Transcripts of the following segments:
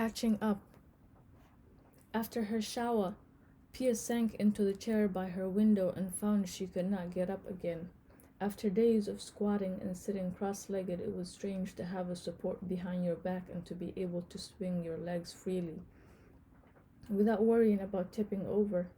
catching up. After her shower, Pia sank into the chair by her window and found she could not get up again. After days of squatting and sitting cross legged, it was strange to have a support behind your back and to be able to swing your legs freely without worrying about tipping over.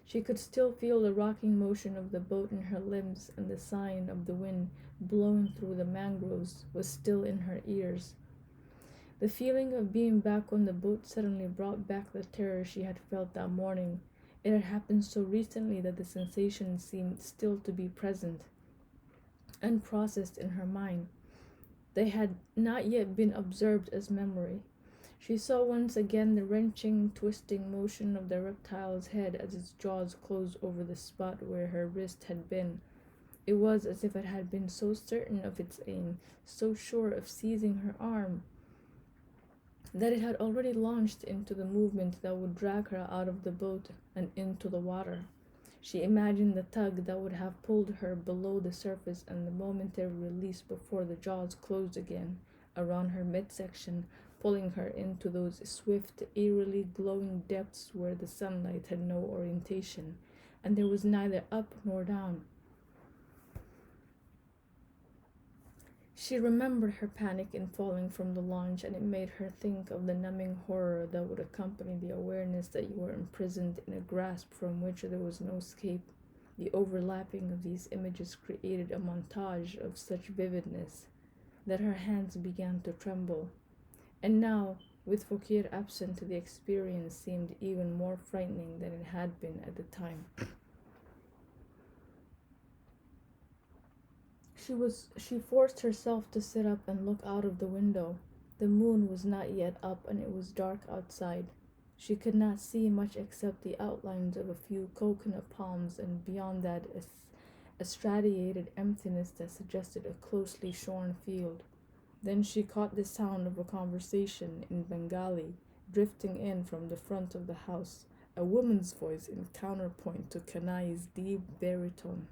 She could still feel the rocking motion of the boat in her limbs, and the sighing of the wind blowing through the mangroves was still in her ears. The feeling of being back on the boat suddenly brought back the terror she had felt that morning. It had happened so recently that the sensation seemed still to be present, unprocessed in her mind. They had not yet been observed as memory. She saw once again the wrenching, twisting motion of the reptile's head as its jaws closed over the spot where her wrist had been. It was as if it had been so certain of its aim, so sure of seizing her arm, that it had already launched into the movement that would drag her out of the boat and into the water. She imagined the tug that would have pulled her below the surface and the momentary release before the jaws closed again around her midsection, pulling her into those swift, eerily glowing depths where the sunlight had no orientation, and there was neither up nor down. She remembered her panic in falling from the launch, and it made her think of the numbing horror that would accompany the awareness that you were imprisoned in a grasp from which there was no escape. The overlapping of these images created a montage of such vividness that her hands began to tremble. And now, with Fokir absent, the experience seemed even more frightening than it had been at the time. She forced herself to sit up and look out of the window. The moon was not yet up and it was dark outside. She could not see much except the outlines of a few coconut palms, and beyond that a stratiated emptiness that suggested a closely shorn field. Then she caught the sound of a conversation in Bengali drifting in from the front of the house, a woman's voice in counterpoint to Kanai's deep baritone.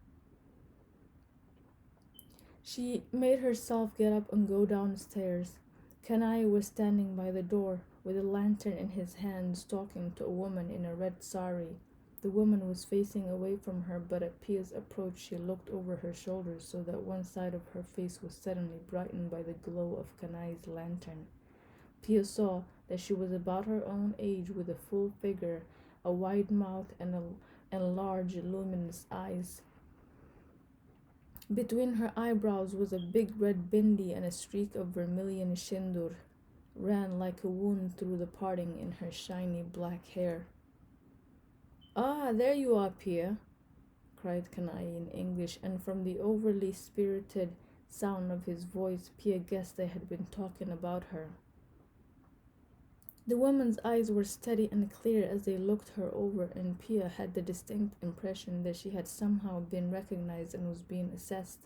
She made herself get up and go downstairs. Kanai was standing by the door with a lantern in his hands talking to a woman in a red sari. The woman was facing away from her, but at Pia's approach she looked over her shoulder so that one side of her face was suddenly brightened by the glow of Kanai's lantern. Pia saw that she was about her own age, with a full figure, a wide mouth, and large luminous eyes. Between her eyebrows was a big red bindi, and a streak of vermilion shindur ran like a wound through the parting in her shiny black hair. "Ah, there you are, Pia," cried Kanai in English, and from the overly spirited sound of his voice, Pia guessed they had been talking about her. The woman's eyes were steady and clear as they looked her over, and Pia had the distinct impression that she had somehow been recognized and was being assessed.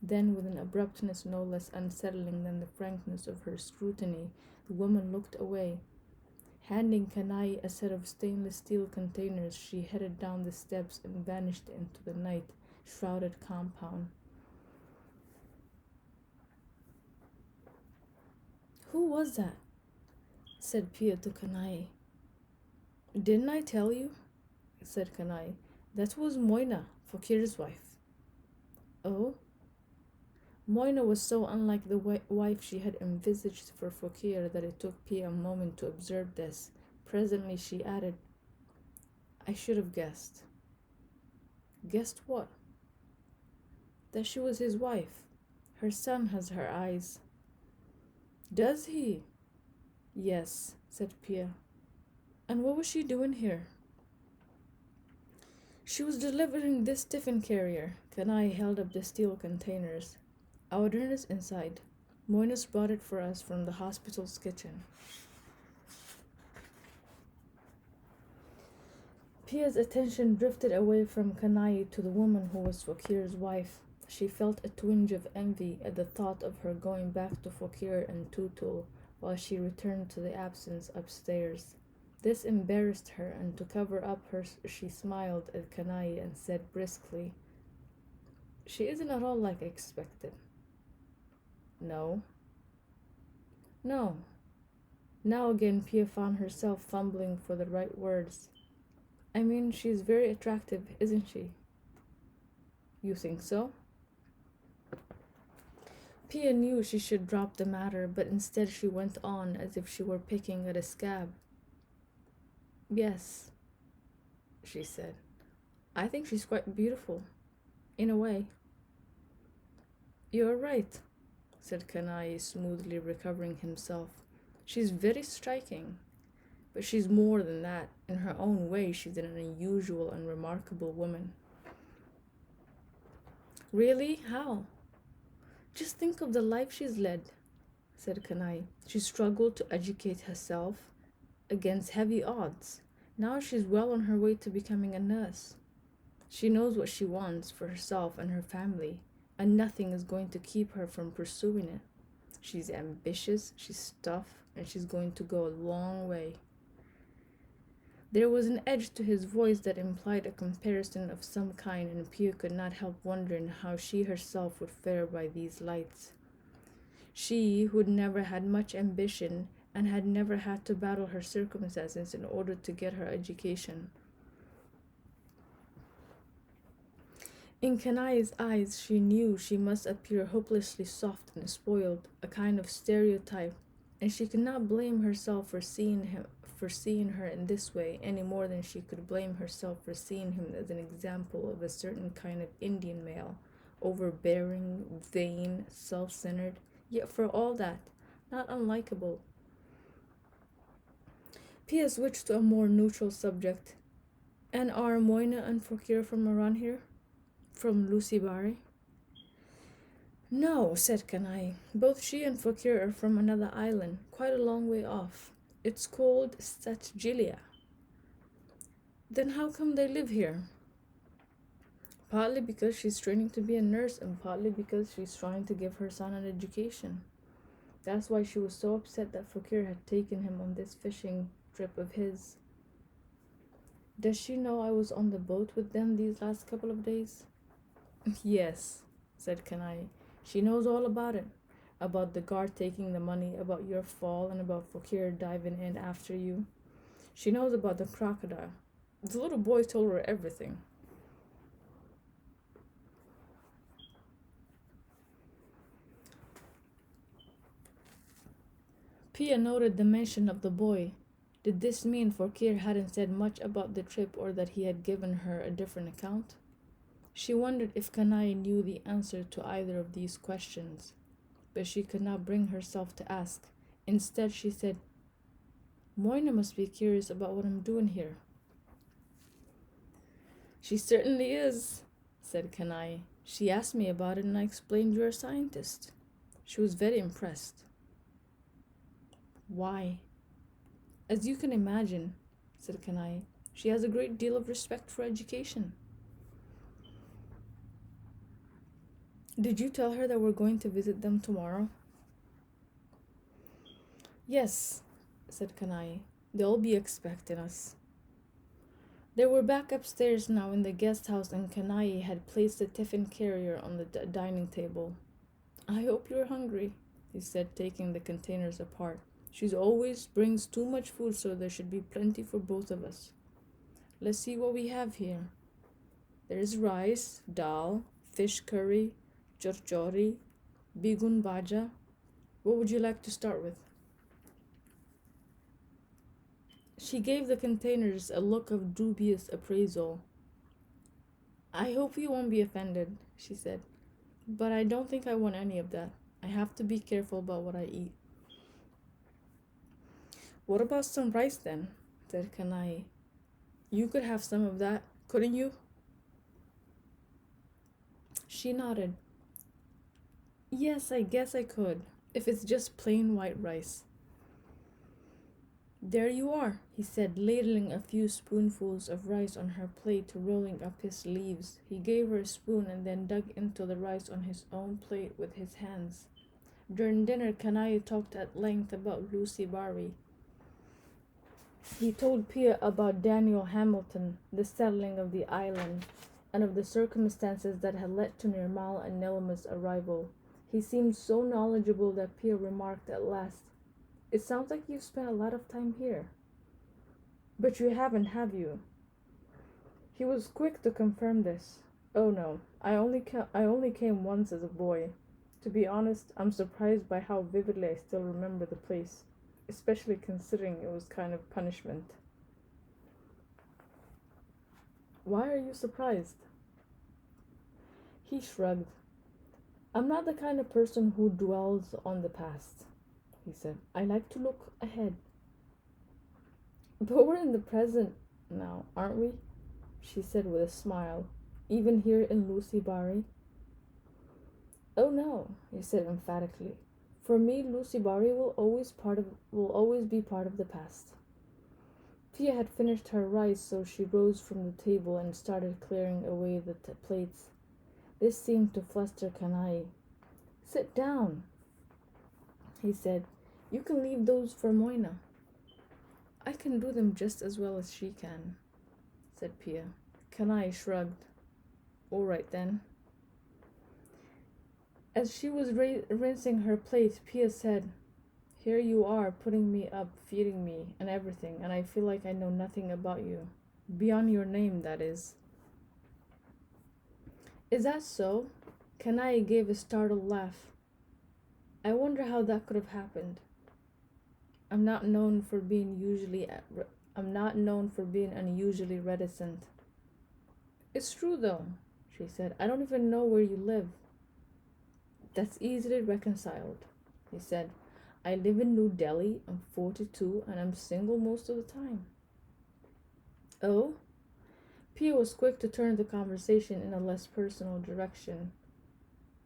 Then, with an abruptness no less unsettling than the frankness of her scrutiny, the woman looked away. Handing Kanai a set of stainless steel containers, she headed down the steps and vanished into the night-shrouded compound. "Who was that?" said Pia to Kanai. "Didn't I tell you?" said Kanai. "That was Moina, Fakir's wife." "Oh?" Moina was so unlike the wife she had envisaged for Fakir that it took Pia a moment to observe this. Presently she added, "I should have guessed." "Guessed what?" "That she was his wife. Her son has her eyes." "Does he?" "Yes," said Pia. "And what was she doing here?" "She was delivering this tiffin carrier." Kanai held up the steel containers. "Our dinner's inside. Moinas brought it for us from the hospital's kitchen." Pia's attention drifted away from Kanai to the woman who was Fakir's wife. She felt a twinge of envy at the thought of her going back to Fakir and Tutul while she returned to the absence upstairs. This embarrassed her, and to cover up she smiled at Kanai and said briskly, "She isn't at all like I expected." "No." "No." Now again Pia found herself fumbling for the right words. I mean, she's very attractive, isn't she? You think so? Pia knew she should drop the matter, but instead she went on as if she were picking at a scab. Yes, she said. I think she's quite beautiful, in a way. You're right, said Kanai, smoothly recovering himself. She's very striking, but she's more than that. In her own way, she's an unusual and remarkable woman. Really? How? Just think of the life she's led, said Kanai. She struggled to educate herself against heavy odds. Now she's well on her way to becoming a nurse. She knows what she wants for herself and her family, and nothing is going to keep her from pursuing it. She's ambitious, she's tough, and she's going to go a long way. There was an edge to his voice that implied a comparison of some kind, and Pia could not help wondering how she herself would fare by these lights. She, who'd never had much ambition and had never had to battle her circumstances in order to get her education. In Kanai's eyes, she knew she must appear hopelessly soft and spoiled, a kind of stereotype, and she could not blame herself for seeing her in this way any more than she could blame herself for seeing him as an example of a certain kind of Indian male, overbearing, vain, self-centered, yet for all that, not unlikable. Pia switched to a more neutral subject. And are Moina and Fokir from around here? From Lucy Barry? No, said Kanai. Both she and Fokir are from another island, quite a long way off. It's called Satgilia. Then how come they live here? Partly because she's training to be a nurse, and partly because she's trying to give her son an education. That's why she was so upset that Fokir had taken him on this fishing trip of his. Does she know I was on the boat with them these last couple of days? Yes, said Kanai. She knows all about it. About the guard taking the money, about your fall, and about Fokir diving in after you. She knows about the crocodile. The little boy told her everything. Pia noted the mention of the boy. Did this mean Fokir hadn't said much about the trip or that he had given her a different account? She wondered if Kanai knew the answer to either of these questions, but she could not bring herself to ask. Instead, she said, Moina must be curious about what I'm doing here. She certainly is, said Kanai. She asked me about it and I explained you're a scientist. She was very impressed. Why? As you can imagine, said Kanai, she has a great deal of respect for education. Did you tell her that we're going to visit them tomorrow? Yes, said Kanai. They'll be expecting us. They were back upstairs now in the guest house, and Kanai had placed the tiffin carrier on the dining table. I hope you're hungry, he said, taking the containers apart. She always brings too much food, so there should be plenty for both of us. Let's see what we have here. There's rice, dal, fish curry, chorchori, bigun bhaja. What would you like to start with? She gave the containers a look of dubious appraisal. I hope you won't be offended, she said, but I don't think I want any of that. I have to be careful about what I eat. What about some rice then? Said Kanai. You could have some of that, couldn't you? She nodded. Yes, I guess I could, if it's just plain white rice. There you are, he said, ladling a few spoonfuls of rice on her plate, rolling up his sleeves. He gave her a spoon and then dug into the rice on his own plate with his hands. During dinner, Kanai talked at length about Lucy Barry. He told Pia about Daniel Hamilton, the settling of the island, and of the circumstances that had led to Nirmal and Nilma's arrival. He seemed so knowledgeable that Pia remarked at last, It sounds like you've spent a lot of time here. But you haven't, have you? He was quick to confirm this. Oh no, I only came once as a boy. To be honest, I'm surprised by how vividly I still remember the place, especially considering it was kind of punishment. Why are you surprised? He shrugged. I'm not the kind of person who dwells on the past, he said. I like to look ahead. But we're in the present now, aren't we? She said with a smile. Even here in Lucy Barry? Oh no, he said emphatically. For me, Lucy Barry will always be part of the past. Pia had finished her rice, so she rose from the table and started clearing away the plates. This seemed to fluster Kanai. Sit down, he said. You can leave those for Moina. I can do them just as well as she can, said Pia. Kanai shrugged. All right then. As she was rinsing her plate, Pia said, here you are, putting me up, feeding me, and everything, and I feel like I know nothing about you. Beyond your name, that is. Is that so? Kanai gave a startled laugh. I wonder how that could have happened. I'm not known for being unusually reticent. It's true though, she said. I don't even know where you live. That's easily reconciled, he said. I live in New Delhi, I'm 42, and I'm single most of the time. Oh? Pia was quick to turn the conversation in a less personal direction.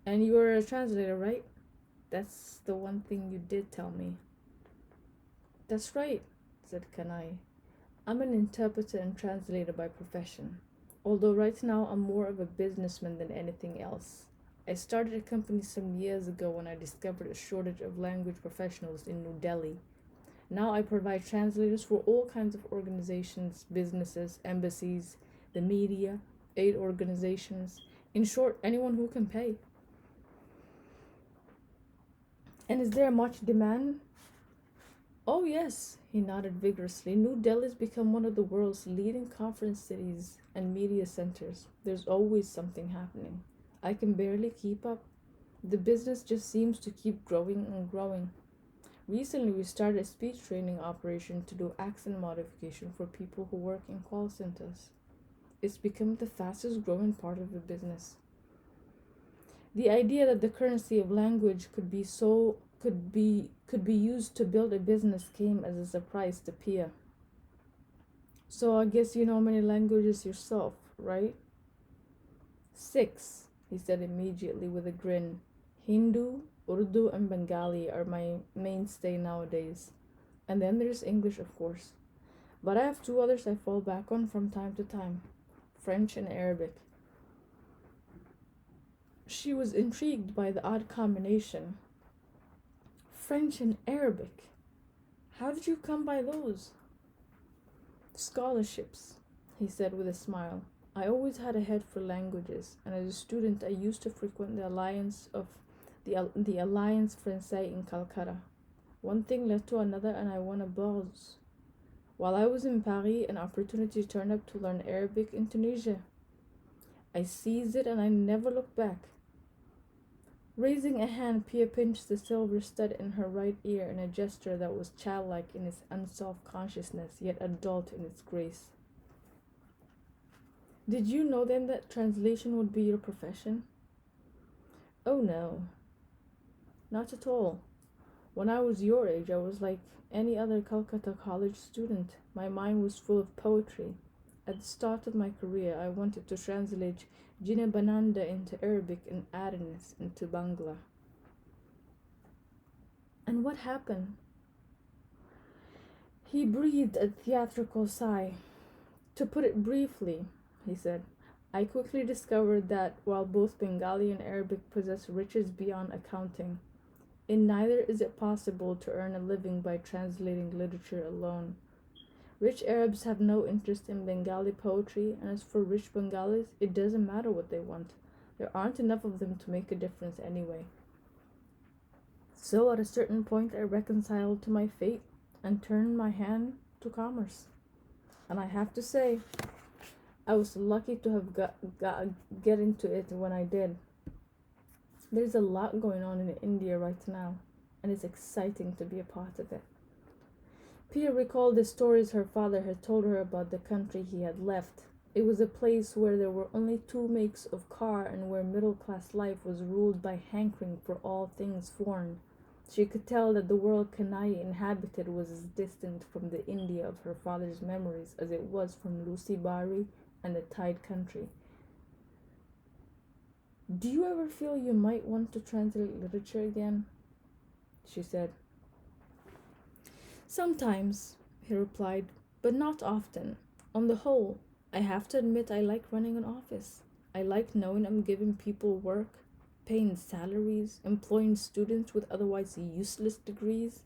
And you were a translator, right? That's the one thing you did tell me. That's right, said Kanai. I'm an interpreter and translator by profession, although right now I'm more of a businessman than anything else. I started a company some years ago when I discovered a shortage of language professionals in New Delhi. Now I provide translators for all kinds of organizations, businesses, embassies, the media, aid organizations, in short, anyone who can pay. And is there much demand? Oh yes, he nodded vigorously. New Delhi's become one of the world's leading conference cities and media centers. There's always something happening. I can barely keep up. The business just seems to keep growing and growing. Recently, we started a speech training operation to do accent modification for people who work in call centers. It's become the fastest growing part of the business. The idea that the currency of language could be used to build a business came as a surprise to Pia. So I guess you know many languages yourself, right? 6, he said immediately with a grin. Hindu, Urdu, and Bengali are my mainstay nowadays. And then there's English, of course. But I have 2 others I fall back on from time to time, French and Arabic. She was intrigued by the odd combination. French and Arabic. How did you come by those? Scholarships, he said with a smile. I always had a head for languages, and as a student I used to frequent the Alliance Française in Calcutta. One thing led to another and I won a bourse. While I was in Paris, an opportunity turned up to learn Arabic in Tunisia. I seized it and I never looked back. Raising a hand, Pia pinched the silver stud in her right ear in a gesture that was childlike in its unself-consciousness, yet adult in its grace. Did you know then that translation would be your profession? Oh no, not at all. When I was your age, I was like any other Calcutta college student. My mind was full of poetry. At the start of my career, I wanted to translate Jinabananda into Arabic and Adonis into Bangla. And what happened? He breathed a theatrical sigh. To put it briefly, he said, I quickly discovered that while both Bengali and Arabic possess riches beyond accounting, in neither is it possible to earn a living by translating literature alone. Rich Arabs have no interest in Bengali poetry, and as for rich Bengalis, it doesn't matter what they want. There aren't enough of them to make a difference anyway. So at a certain point, I reconciled to my fate and turned my hand to commerce. And I have to say, I was lucky to have get into it when I did. There's a lot going on in India right now, and it's exciting to be a part of it. Pia recalled the stories her father had told her about the country he had left. It was a place where there were only two makes of car and where middle class life was ruled by hankering for all things foreign. She could tell that the world Kanai inhabited was as distant from the India of her father's memories as it was from Lucy Barry and the Tide country. Do you ever feel you might want to translate literature again? She said. Sometimes, he replied, but not often. On the whole, I have to admit I like running an office. I like knowing I'm giving people work, paying salaries, employing students with otherwise useless degrees.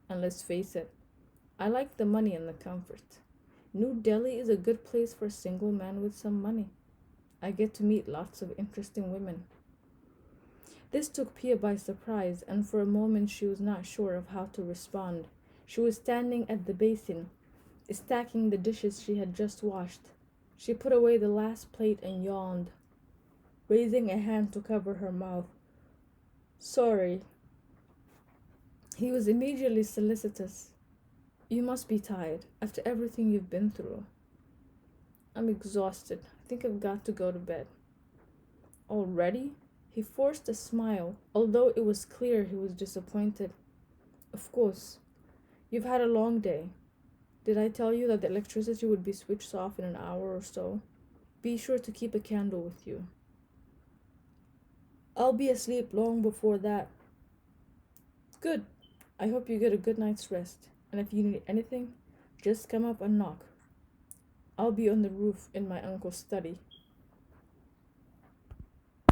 And let's face it, I like the money and the comfort. New Delhi is a good place for a single man with some money. I get to meet lots of interesting women. This took Pia by surprise, and for a moment she was not sure of how to respond. She was standing at the basin, stacking the dishes she had just washed. She put away the last plate and yawned, raising a hand to cover her mouth. Sorry. He was immediately solicitous. You must be tired after everything you've been through. I'm exhausted. I think I've got to go to bed. Already? He forced a smile, although it was clear he was disappointed. Of course. You've had a long day. Did I tell you that the electricity would be switched off in an hour or so? Be sure to keep a candle with you. I'll be asleep long before that. Good. I hope you get a good night's rest. And if you need anything, just come up and knock. I'll be on the roof in my uncle's study.